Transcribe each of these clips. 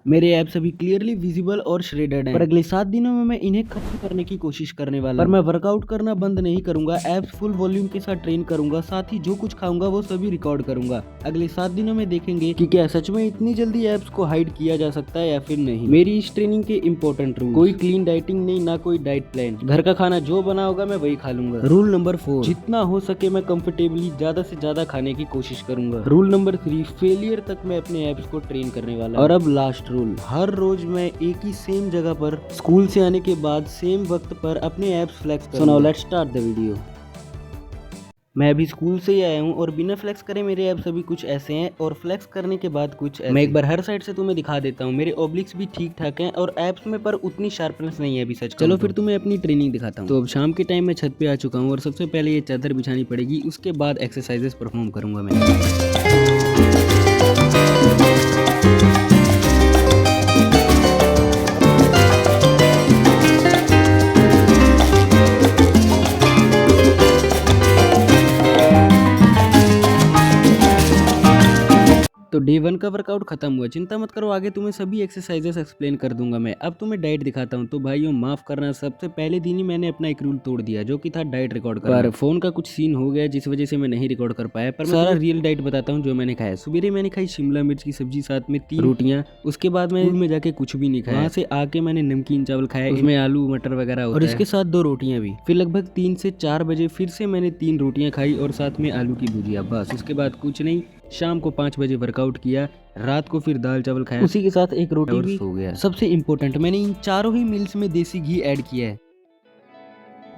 मेरे एब्स अभी clearly visible और श्रेडेड हैं, पर अगले 7 दिनों में मैं इन्हें खत्म करने की कोशिश करने वाला हूं। पर मैं वर्कआउट करना बंद नहीं करूंगा, एब्स फुल वॉल्यूम के साथ ट्रेन करूंगा, साथ ही जो कुछ खाऊंगा वो सभी रिकॉर्ड करूंगा। अगले 7 दिनों में देखेंगे कि क्या सच में इतनी जल्दी एब्स को हाइड किया जा सकता है या फिर नहीं। मेरी इस ट्रेनिंग के इंपॉर्टेंट रूल, कोई क्लीन डाइटिंग नहीं, ना कोई डाइट प्लान, घर का खाना जो बना होगा मैं वही खा लूंगा। रूल नंबर 4, जितना हो सके मैं कंफर्टेबली ज्यादा से ज्यादा खाने की कोशिश करूंगा। रूल नंबर 3, फेलियर तक मैं अपने एब्स को ट्रेन करने वाला। और अब लास्ट रूल, हर रोज मैं एक ही सेम जगह पर स्कूल से आने के बाद सेम वक्त पर अपने एब्स फ्लेक्स करूंगा। So now let's start the video. मैं अभी स्कूल से ही आया हूँ और बिना फ्लेक्स करे मेरे एब्स अभी कुछ ऐसे हैं और फ्लेक्स करने के बाद कुछ ऐसे। मैं एक बार हर साइड से तुम्हें दिखा देता हूँ। मेरे ओब्लिक्स भी ठीक ठाक हैं और एब्स में पर उतनी शार्पनेस नहीं है अभी सच। चलो फिर तुम्हें अपनी ट्रेनिंग दिखाता हूँ। तो अब शाम के टाइम मैं छत पे आ चुका हूँ और सबसे पहले ये चादर बिछानी पड़ेगी, उसके बाद एक्सरसाइजेस परफॉर्म करूंगा मैं। तो डे 1 का वर्कआउट खत्म हुआ, चिंता मत करो, आगे तुम्हें सभी एक्सरसाइजेस एक्सप्लेन कर दूंगा मैं। अब तुम्हें डाइट दिखाता हूँ। तो भाइयों माफ करना, सबसे पहले दिन ही मैंने अपना एक रूल तोड़ दिया जो कि था डाइट रिकॉर्ड करना। पर फोन का कुछ सीन हो गया जिस वजह से मैं नहीं रिकॉर्ड कर पाया, पर मैं सारा रियल डाइट बताता हूँ जो मैंने खाया। सुबह मैंने खाई शिमला मिर्च की सब्जी, साथ में 3 रोटियां। उसके बाद मैं स्कूल में जाके कुछ भी नहीं खाया। वहाँ से आके मैंने नमकीन चावल खाया, उसमें आलू मटर वगैरह और इसके साथ 2 रोटियां भी। फिर लगभग 3 से 4 बजे फिर से मैंने 3 रोटियां खाई और साथ में आलू की भुजिया, बस। उसके बाद कुछ नहीं। शाम को 5 बजे वर्कआउट किया, रात को फिर दाल चावल खाया, उसी के साथ एक रोटी भी हो गया। सबसे इम्पोर्टेंट, मैंने इन चारों ही मील्स में देसी घी ऐड किया है।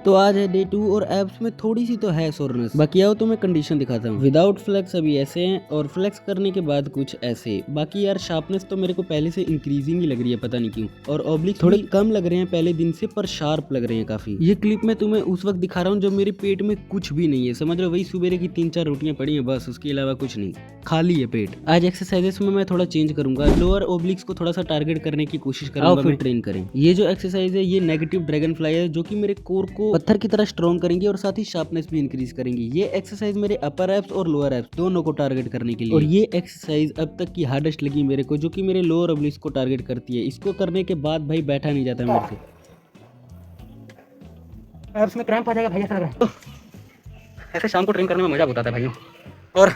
तो आज है डे 2 और एब्स में थोड़ी सी तो है सोरनेस। बाकी आओ तो मैं कंडीशन दिखाता हूँ। विदाउट फ्लेक्स अभी ऐसे हैं और फ्लेक्स करने के बाद कुछ ऐसे। बाकी यार शार्पनेस तो मेरे को पहले से इंक्रीजिंग ही लग रही है, पता नहीं क्यों। और ऑब्लिक थोड़े कम लग रहे हैं पहले दिन से, पर शार्प लग रहे हैं काफी। ये क्लिप मैं तुम्हें उस वक्त दिखा रहा हूँ जब मेरे पेट में कुछ भी नहीं है, समझ रहे हो, वही सुबह की 3-4 रोटियां पड़ी है बस, उसके अलावा कुछ नहीं, खाली है पेट। आज एक्सरसाइजेस में मैं थोड़ा चेंज करूंगा, लोअर ओब्लिक्स को थोड़ा सा टारगेट करने की कोशिश करूंगा, फिर ट्रेन करें। ये जो एक्सरसाइज है ये नेगेटिव ड्रैगन फ्लाई है जो कि मेरे कोर को पत्थर की तरह स्ट्रॉन्ग करेंगे और साथ ही शार्पनेस भी इंक्रीज करेंगे। ये एक्सरसाइज मेरे अपर एब्स और लोअर एब्स दोनों को टारगेट करने के लिए। और ये एक्सरसाइज अब तक की हार्डेस्ट लगी मेरे को, जो कि मेरे लोअर ओब्लिक्स को टारगेट करती है। इसको करने के बाद भाई बैठा नहीं जाता मेरे से, एब्स में क्रैम्प आ जाएगा भाई, ऐसा लग रहा है। ऐसे शाम को ट्रेन करने में मजा आता है भाइयों। और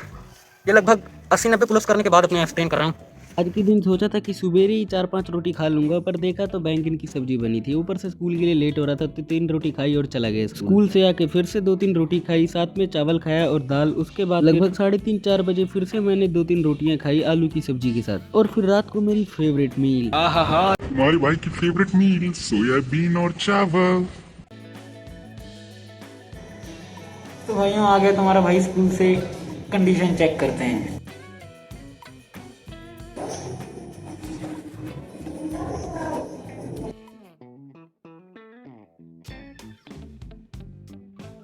ये लगभग 80-90 पुलअप्स करने के बाद अपने एब्स ट्रेन कर रहा हूँ। आज के दिन सोचा था कि सुबह ही 4-5 रोटी खा लूंगा, पर देखा तो बैंगन की सब्जी बनी थी, ऊपर से स्कूल के लिए लेट हो रहा था तो 3 रोटी खाई और चला गया। स्कूल से आके फिर से 2-3 रोटी खाई, साथ में चावल खाया और दाल। उसके बाद लगभग 3:30-4 बजे फिर से मैंने 2-3 रोटियां खाई आलू की सब्जी के साथ। और फिर रात को मेरी फेवरेट मील, हमारे भाई की फेवरेट मील, सोयाबीन और चावल। तो भाइयों आ गया तुम्हारा भाई स्कूल से, कंडीशन चेक करते हैं।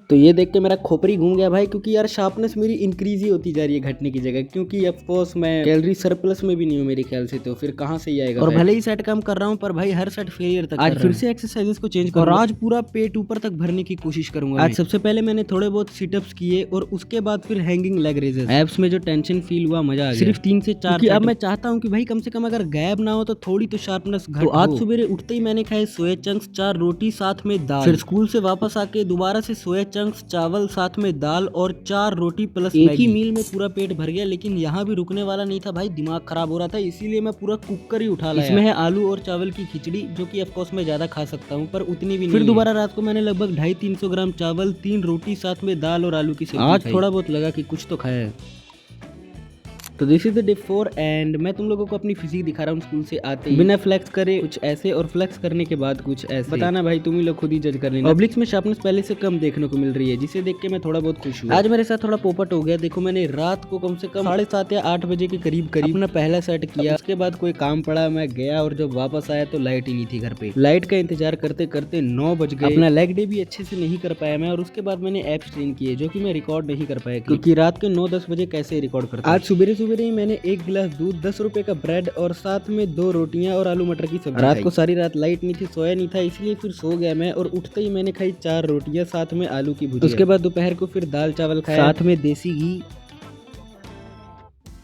तो ये देख के मेरा खोपड़ी घूम गया भाई, क्योंकि यार शार्पनेस मेरी इंक्रीज ही होती जा रही है घटने की जगह, क्योंकि ऑफ कोर्स मैं कैलोरी सरप्लस में भी नहीं हूँ मेरे ख्याल से, तो फिर कहाँ से ही आएगा। और भले ही सेट कम कर रहा हूँ पर भाई हर सेट फेलियर तक। आज फिर से एक्सरसाइजेस को चेंज करूंगा और आज पूरा पेट ऊपर तक भरने की कोशिश करूंगा। आज सबसे पहले मैंने थोड़े बहुत सिटअप्स किए और उसके बाद फिर हैंगिंग लेग रेजेस। एब्स में जो टेंशन फील हुआ, मजा आ गया। सिर्फ 3 से 4। अब मैं चाहता हूँ कि भाई कम से कम अगर गैप ना हो तो थोड़ी तो शार्पनेस घट। तो आज सुबह उठते ही मैंने खाए सोया चंक्स 4 रोटी साथ में दाल। फिर स्कूल से वापस आके दोबारा से सोया चंक्स, चावल साथ में दाल और 4 रोटी प्लस एक ही मील में पूरा पेट भर गया। लेकिन यहाँ भी रुकने वाला नहीं था भाई, दिमाग खराब हो रहा था, इसीलिए मैं पूरा कुकर ही उठा लाया। इसमें है आलू और चावल की खिचड़ी, जो कि ऑफ कोर्स मैं ज्यादा खा सकता हूँ पर उतनी भी नहीं। फिर दोबारा रात को मैंने लगभग 250-300 ग्राम चावल, 3 रोटी साथ में दाल और आलू की सब्जी। आज थोड़ा बहुत लगा कि कुछ तो खाया है। तो this is the day 4 and मैं तुम लोगों को अपनी फिजिक दिखा रहा हूँ स्कूल से आते ही। बिना फ्लेक्स करे कुछ ऐसे और फ्लेक्स करने के बाद कुछ ऐसे। बताना भाई, तुम ही लोग खुद ही जज कर लेना। ऑब्लिक्स में शार्पनेस पहले से कम देखने को मिल रही है, जिसे देख के मैं थोड़ा बहुत खुश हूँ। आज मेरे साथ थोड़ा पोपट हो गया। देखो मैंने रात को कम से कम 7:30 या 8 बजे के करीब अपना पहला सेट किया। उसके बाद कोई काम पड़ा, मैं गया और जब वापस आया तो लाइट ही नहीं थी घर पे। लाइट का इंतजार करते करते 9 बज गए। अपना लेग डे भी अच्छे से नहीं कर पाया मैं, और उसके बाद मैंने एब्स ट्रेन किए जो कि मैं रिकॉर्ड नहीं कर पाया, क्योंकि रात के 9-10 बजे कैसे रिकॉर्ड करता। आज सुबह ही मैंने 1 गिलास दूध, 10 रुपए का ब्रेड और साथ में 2 रोटियां और आलू मटर की सब्जी। रात को सारी रात लाइट नहीं थी, सोया नहीं था, इसलिए फिर सो गया मैं। और उठते ही मैंने खाई 4 रोटियां साथ में आलू की भुजिया। उसके बाद दोपहर को फिर दाल चावल खाया साथ में देसी घी।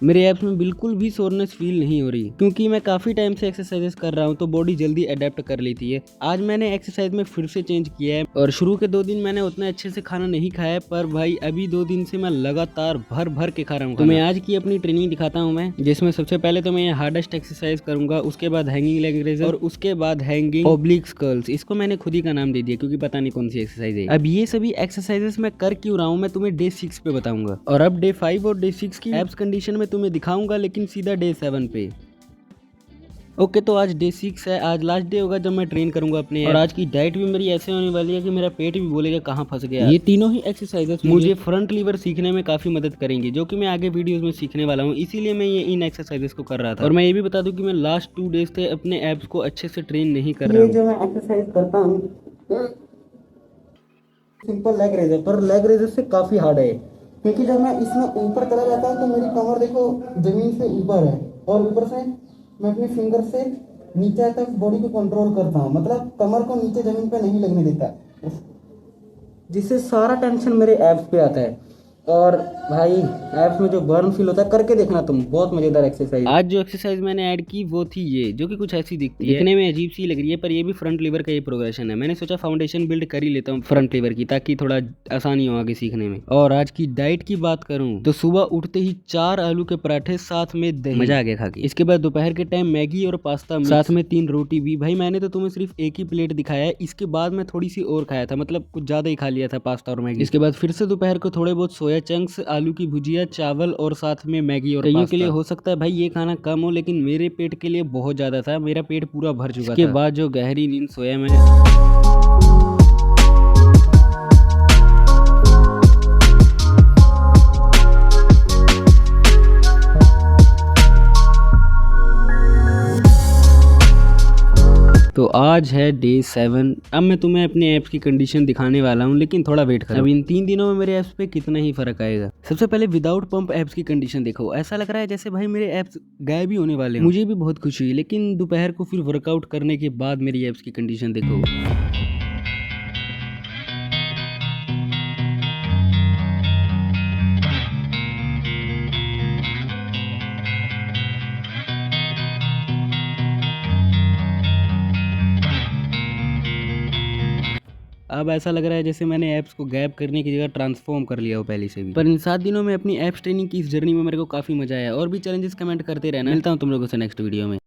मेरे एब्स में बिल्कुल भी सोरनेस फील नहीं हो रही, क्योंकि मैं काफी टाइम से एक्सरसाइजेस कर रहा हूँ तो बॉडी जल्दी अडेप्ट कर लेती है। आज मैंने एक्सरसाइज में फिर से चेंज किया है और शुरू के 2 दिन मैंने उतना अच्छे से खाना नहीं खाया, पर भाई अभी 2 दिन से मैं लगातार भर भर के खा रहा हूँ। तो मैं आज की अपनी ट्रेनिंग दिखाता हूँ मैं, जिसमें सबसे पहले तो मैं हार्डेस्ट एक्सरसाइज करूंगा, उसके बाद हैंगिंग लेग रेज और उसके बाद हैंगिंग ओब्लिक कर्ल्स। इसको मैंने खुद ही का नाम दे दिया क्योंकि पता नहीं कौन सी एक्सरसाइज है। अब ये सभी एक्सरसाइजेस मैं कर क्यों रहा हूँ मैं तुम्हें डे 6 पे बताऊंगा, और अब डे 5 और डे 6 की एब्स कंडीशन में तुम्हें दिखाऊंगा, लेकिन सीधा डे 7 पे। ओके, तो आज डे 6 है, आज लास्ट डे होगा जब मैं ट्रेन करूंगा अपने। और आज की डाइट भी मेरी ऐसे होने वाली है कि मेरा पेट भी बोलेगा कहाँ फंस गया। ये तीनों ही एक्सरसाइजेस मुझे फ्रंट लीवर सीखने में काफी मदद करेंगी, जो कि मैं आगे वीडियोस में सीखने वाला हूँ, इसीलिए मैं ये इन एक्सरसाइजेस को कर रहा था। और मैं ये भी बता दूं कि मैं लास्ट 2 डेज थे अपने एब्स को अच्छे से ट्रेन नहीं कर रहा हूँ। जो मैं एक्सरसाइज करता हूँ सिंपल लेग रेज है, पर लेग रेज से काफी हार्ड है, क्योंकि जब मैं इसमें ऊपर चला जाता हूँ तो मेरी कमर देखो जमीन से ऊपर है, और ऊपर से मैं अपनी फिंगर से नीचे तक बॉडी को कंट्रोल करता हूँ, मतलब कमर को नीचे जमीन पे नहीं लगने देता, जिससे सारा टेंशन मेरे एब्स पे आता है। और भाई एब्स में जो बर्न फील होता है, करके देखना तुम, बहुत मजेदार एक्सरसाइज। आज जो एक्सरसाइज मैंने ऐड की वो थी ये, जो कि कुछ ऐसी दिखती है, दिखने में अजीब सी लग रही है, पर ये भी फ्रंट लीवर का ये प्रोग्रेशन है। मैंने सोचा फाउंडेशन बिल्ड कर ही लेता हूँ फ्रंट लीवर की, ताकि थोड़ा आसानी हो आगे सीखने में। और आज की डाइट की बात करूँ तो सुबह उठते ही 4 आलू के पराठे साथ में दही, मजा आ गया खा के। इसके बाद दोपहर के टाइम मैगी और पास्ता, साथ में 3 रोटी भी। भाई मैंने तो तुम्हें सिर्फ एक ही प्लेट दिखाया है, इसके बाद मैं थोड़ी सी और खाया था, मतलब कुछ ज्यादा ही खा लिया था पास्ता और मैगी। इसके बाद फिर से दोपहर को थोड़े बहुत सोया चंक्स, आलू की भुजिया, चावल और साथ में मैगी और कईयों के लिए हो सकता है भाई ये खाना कम हो, लेकिन मेरे पेट के लिए बहुत ज्यादा था, मेरा पेट पूरा भर चुका था। इसके बाद जो गहरी नींद सोया मैंने। तो आज है डे 7। अब मैं तुम्हें अपने एप्स की कंडीशन दिखाने वाला हूँ, लेकिन थोड़ा वेट करो। अब इन 3 दिनों में मेरे एप्स पे कितना ही फर्क आएगा। सबसे पहले विदाउट पंप एप्स की कंडीशन देखो, ऐसा लग रहा है जैसे भाई मेरे एप्स गायब ही होने वाले हैं। मुझे भी बहुत खुशी हुई, लेकिन दोपहर को फिर वर्कआउट करने के बाद मेरी एप्स की कंडीशन देखो। अब ऐसा लग रहा है जैसे मैंने ऐप्स को गैप करने की जगह ट्रांसफॉर्म कर लिया हो पहले से भी। पर इन 7 दिनों में अपनी ऐप्स ट्रेनिंग की इस जर्नी में मेरे को काफी मजा आया, और भी चैलेंजेस कमेंट करते रहना। मिलता हूँ तुम लोगों से नेक्स्ट वीडियो में।